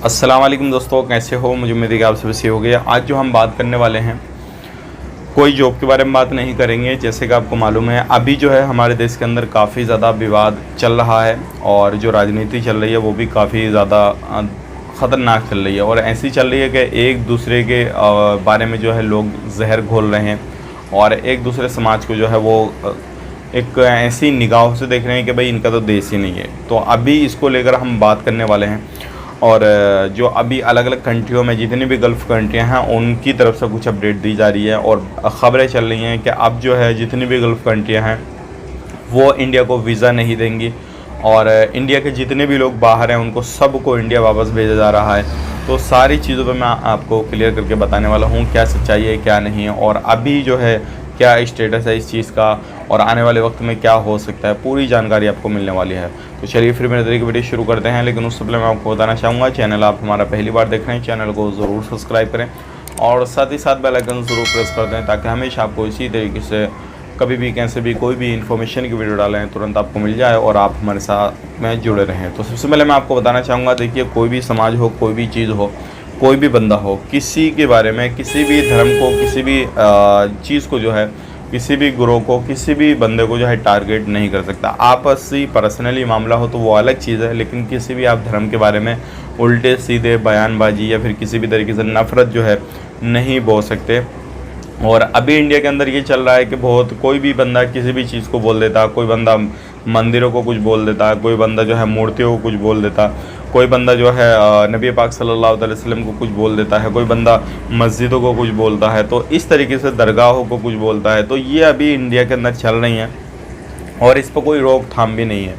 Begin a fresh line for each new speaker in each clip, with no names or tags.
अस्सलाम वालेकुम दोस्तों, कैसे हो? मुझे उम्मीद है कि आप सभी सही हो गए। आज जो हम बात करने वाले हैं, कोई जॉब के बारे में बात नहीं करेंगे। जैसे कि आपको मालूम है, अभी जो है हमारे देश के अंदर काफ़ी ज़्यादा विवाद चल रहा है और जो राजनीति चल रही है वो भी काफ़ी ज़्यादा ख़तरनाक चल रही है और ऐसी चल रही है कि एक दूसरे के बारे में जो है लोग जहर घोल रहे हैं और एक दूसरे समाज को जो है वो एक ऐसी निगाहों से देख रहे हैं कि भाई इनका तो देश ही नहीं है। तो अभी इसको लेकर हम बात करने वाले हैं और जो अभी अलग अलग कंट्रियों में जितनी भी गल्फ़ कंट्रियां हैं उनकी तरफ से कुछ अपडेट दी जा रही है और ख़बरें चल रही हैं कि अब जो है जितनी भी गल्फ़ कंट्रियां हैं वो इंडिया को वीज़ा नहीं देंगी और इंडिया के जितने भी लोग बाहर हैं उनको सबको इंडिया वापस भेजा जा रहा है। तो सारी चीज़ों पर मैं आपको क्लियर करके बताने वाला हूँ क्या सच्चाई है क्या नहीं है और अभी जो है क्या स्टेटस है इस चीज़ का और आने वाले वक्त में क्या हो सकता है, पूरी जानकारी आपको मिलने वाली है। तो चलिए फिर मेरे तरीके वीडियो शुरू करते हैं, लेकिन उससे पहले मैं आपको बताना चाहूँगा, चैनल आप हमारा पहली बार देख रहे हैं, चैनल को ज़रूर सब्सक्राइब करें और साथ ही साथ बेल आइकन ज़रूर प्रेस कर दें ताकि हमेशा आपको इसी तरीके से कभी भी कैसे भी कोई भी इन्फॉर्मेशन की वीडियो डालें तुरंत आपको मिल जाए और आप हमारे साथ में जुड़े रहें। तो सबसे पहले मैं आपको बताना चाहूँगा, देखिए कोई भी समाज हो, कोई भी चीज़ हो, कोई भी बंदा हो, किसी के बारे में, किसी भी धर्म को, किसी भी चीज़ को जो है, किसी भी ग्रोह को, किसी भी बंदे को जो है टारगेट नहीं कर सकता। आपसी पर्सनली मामला हो तो वो अलग चीज़ है, लेकिन किसी भी आप धर्म के बारे में उल्टे सीधे बयानबाजी या फिर किसी भी तरीके से नफ़रत जो है नहीं बोल सकते। और अभी इंडिया के अंदर ये चल रहा है कि बहुत कोई भी बंदा किसी भी चीज़ को बोल देता, कोई बंदा मंदिरों को कुछ बोल देता, कोई बंदा जो है मूर्तियों को कुछ बोल देता, कोई बंदा जो है नबी पाक सल्लल्लाहु अलैहि वसल्लम को कुछ बोल देता है, कोई बंदा मस्जिदों को कुछ बोलता है, तो इस तरीके से दरगाहों को कुछ बोलता है। तो ये अभी इंडिया के अंदर चल रही हैं और इस पर कोई रोकथाम भी नहीं है,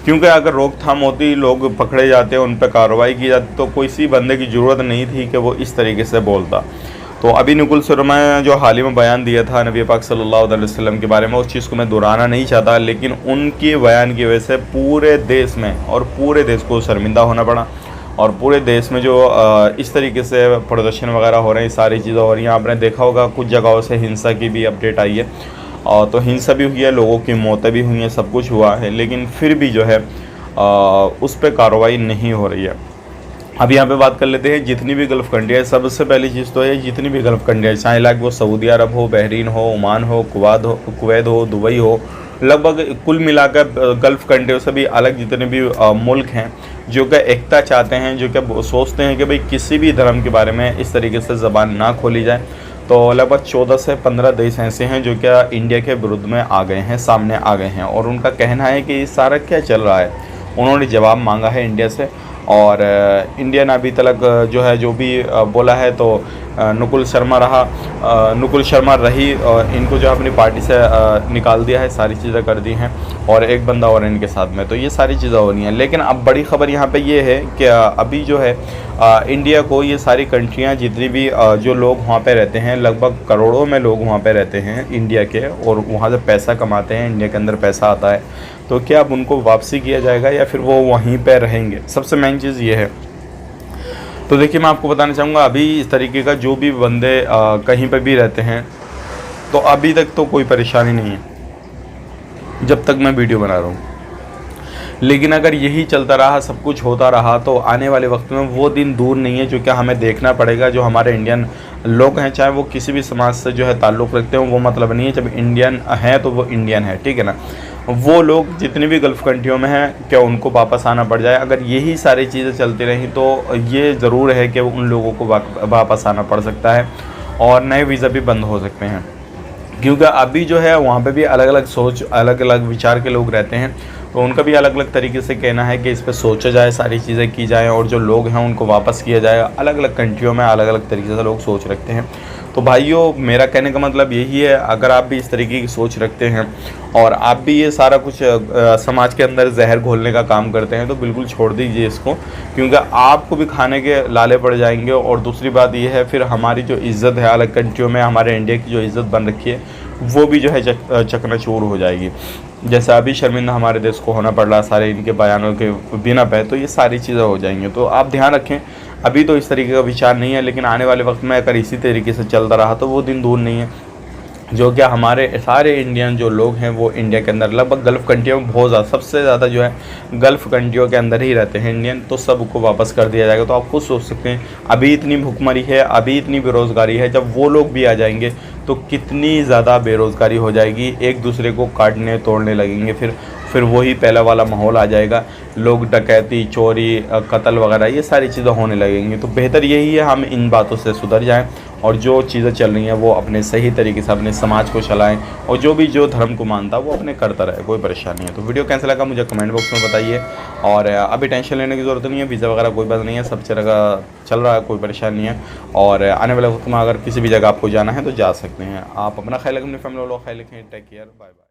क्योंकि अगर रोकथाम होती, लोग पकड़े जाते, उन पर कार्रवाई की जाती, तो कोई सी बंदे की ज़रूरत नहीं थी कि वो इस तरीके से बोलता। तो अभी नकुल शर्मा ने जो हाल ही में बयान दिया था नबी पाक सल्लल्लाहु अलैहि वसल्लम के बारे में, उस चीज़ को मैं दोहराना नहीं चाहता, लेकिन उनके बयान की वजह से पूरे देश में और पूरे देश को शर्मिंदा होना पड़ा और पूरे देश में जो इस तरीके से प्रदर्शन वगैरह हो रहे हैं, सारी चीज़ें हो रही हैं। आपने देखा होगा कुछ जगहों से हिंसा की भी अपडेट आई है और तो हिंसा भी हुई है, लोगों की मौतें भी हुई हैं, सब कुछ हुआ है, लेकिन फिर भी जो है उस पर कार्रवाई नहीं हो रही है। अब यहाँ पे बात कर लेते हैं जितनी भी गल्फ़ कंट्री है। सबसे पहली चीज़ तो है जितनी भी गल्फ़ कंट्री है, चाहे लाइक वो सऊदी अरब हो, बहरीन हो, ओमान हो, कुवैत हो, दुबई हो, लगभग कुल मिलाकर गल्फ़ कंट्रियों से भी अलग जितने भी मुल्क हैं जो कि एकता चाहते हैं, जो कि सोचते हैं कि भाई किसी भी धर्म के बारे में इस तरीके से ज़बान ना खोली जाए, तो लगभग 14 से 15 देश ऐसे हैं जो क्या इंडिया के विरुद्ध में आ गए हैं, सामने आ गए हैं और उनका कहना है कि इस सारा क्या चल रहा है। उन्होंने जवाब मांगा है इंडिया से और इंडिया ने अभी तक जो है जो भी बोला है, तो नकुल शर्मा रही, इनको जो अपनी पार्टी से निकाल दिया है, सारी चीज़ें कर दी हैं और एक बंदा और इनके साथ में, तो ये सारी चीज़ें हो रही हैं। लेकिन अब बड़ी खबर यहाँ पे ये है कि अभी जो है इंडिया को ये सारी कंट्रियाँ जितनी भी जो लोग वहाँ पे रहते हैं, लगभग करोड़ों में लोग वहाँ पे रहते हैं इंडिया के और वहाँ से पैसा कमाते हैं, इंडिया के अंदर पैसा आता है, तो क्या अब उनको वापसी किया जाएगा या फिर वो वहीं पे रहेंगे? सबसे मेन चीज़ ये है। तो देखिए मैं आपको बताना चाहूँगा, अभी इस तरीके का जो भी बंदे कहीं पे भी रहते हैं, तो अभी तक तो कोई परेशानी नहीं है जब तक मैं वीडियो बना रहा हूँ, लेकिन अगर यही चलता रहा, सब कुछ होता रहा, तो आने वाले वक्त में वो दिन दूर नहीं है जो क्या हमें देखना पड़ेगा। जो हमारे इंडियन लोग हैं, चाहे वो किसी भी समाज से जो है ताल्लुक़ रखते हैं, वो मतलब नहीं है, जब इंडियन है तो वो इंडियन है, ठीक है ना। वो लोग जितने भी गल्फ़ कंट्रियों में हैं, क्या उनको वापस आना पड़ जाए? अगर यही सारी चीज़ें चलती रहीं तो ये ज़रूर है कि उन लोगों को वापस आना पड़ सकता है और नए वीज़ा भी बंद हो सकते हैं, क्योंकि अभी जो है वहाँ पे भी अलग अलग सोच, अलग अलग विचार के लोग रहते हैं, तो उनका भी अलग अलग तरीके से कहना है कि इस पर सोचा जाए, सारी चीज़ें की जाए और जो लोग हैं उनको वापस किया जाए। अलग अलग कंट्रियों में अलग अलग तरीके से लोग सोच रखते हैं। तो भाइयों, मेरा कहने का मतलब यही है, अगर आप भी इस तरीके की सोच रखते हैं और आप भी ये सारा कुछ समाज के अंदर जहर घोलने का काम करते हैं, तो बिल्कुल छोड़ दीजिए इसको, क्योंकि आपको भी खाने के लाले पड़ जाएंगे। और दूसरी बात ये है, फिर हमारी जो इज़्ज़त है अलग कंट्रियों में, हमारे इंडिया की जो इज़्ज़त बन रखी है, वो भी जो है चकनाचूर हो जाएगी। जैसा अभी शर्मिंदा हमारे देश को होना पड़ रहा सारे इनके बयानों के बिना पे, तो ये सारी चीज़ें हो जाएंगी। तो आप ध्यान रखें, अभी तो इस तरीके का विचार नहीं है, लेकिन आने वाले वक्त में अगर इसी तरीके से चलता रहा तो वो दिन दूर नहीं है। जो क्या हमारे सारे इंडियन जो लोग हैं वो इंडिया के अंदर लगभग गल्फ़ कंट्रियों में बहुत ज़्यादा, सबसे ज़्यादा जो है गल्फ़ कंट्रियों के अंदर ही रहते हैं इंडियन, तो सबको वापस कर दिया जाएगा। तो आप खुद सोच सकते हैं अभी इतनी भुखमरी है, अभी इतनी बेरोज़गारी है, जब वो लोग भी आ जाएंगे तो कितनी ज़्यादा बेरोज़गारी हो जाएगी, एक दूसरे को काटने तोड़ने लगेंगे, फिर वही पहला वाला माहौल आ जाएगा, लोग डकैती, चोरी, कत्ल वगैरह ये सारी चीज़ें होने लगेंगी। तो बेहतर यही है हम इन बातों से सुधर जाएं और जो चीज़ें चल रही हैं वो अपने सही तरीके से अपने समाज को चलाएं, और जो भी जो धर्म को मानता है वो अपने करता रहे, कोई परेशानी है। तो वीडियो कैसा लगा मुझे कमेंट बॉक्स में बताइए, और अभी टेंशन लेने की ज़रूरत नहीं है, वीज़ा वगैरह कोई बात नहीं है, सब जगह चल रहा है, कोई परेशानी नहीं है। और आने वाले वक्त में अगर किसी भी जगह आपको जाना है तो जा सकते हैं। आप अपना ख्याल रखें, अपनी फैमिली वालों का ख्याल रखें। Take care, bye bye.